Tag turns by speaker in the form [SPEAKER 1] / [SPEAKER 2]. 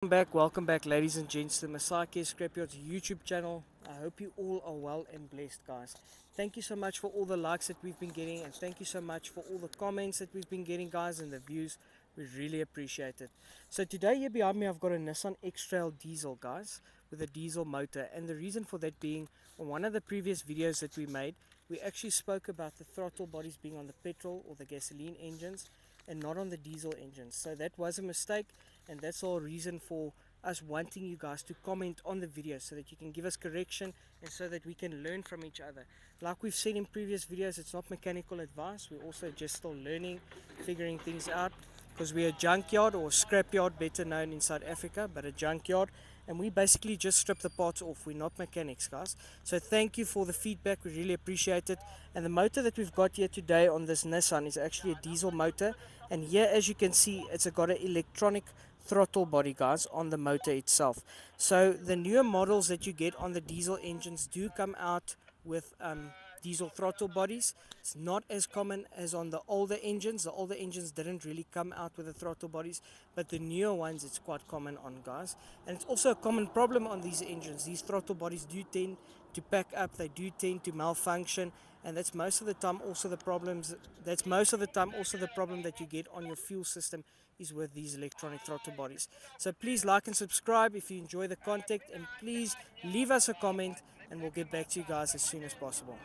[SPEAKER 1] Welcome back, ladies and gents, to the Masaki Scrapyard's YouTube channel. I hope you all are well and blessed, guys. Thank you so much for all the likes that we've been getting, and thank you so much for all the comments that we've been getting, guys, and the views. We really appreciate it. So today here behind me, I've got a Nissan X-Trail diesel, guys, with a diesel motor. And the reason for that being, on one of the previous videos that we made, we actually spoke about the throttle bodies being on the petrol or the gasoline engines and not on the diesel engines. So that was a mistake, and that's our reason for us wanting you guys to comment on the video so that you can give us correction and so that we can learn from each other. Like we've seen in previous videos, it's not mechanical advice. We're also just still learning, figuring things out, because we're a junkyard, or scrapyard better known in South Africa, but a junkyard, and we basically just strip the parts off. We're not mechanics, guys. So thank you for the feedback, we really appreciate it. And the motor that we've got here today on this Nissan is actually a diesel motor, and here, as you can see, it's got an electronic throttle body, guys, on the motor itself. So the newer models that you get on the diesel engines do come out with diesel throttle bodies. It's not as common as on the older engines. The older engines didn't really come out with the throttle bodies, but the newer ones, it's quite common on, guys. And it's also a common problem on these engines. These throttle bodies do tend to pack up, they do tend to malfunction, and that's most of the time also the problem that you get on your fuel system is with these electronic throttle bodies. So please like and subscribe if you enjoy the content, and please leave us a comment, and we'll get back to you guys as soon as possible.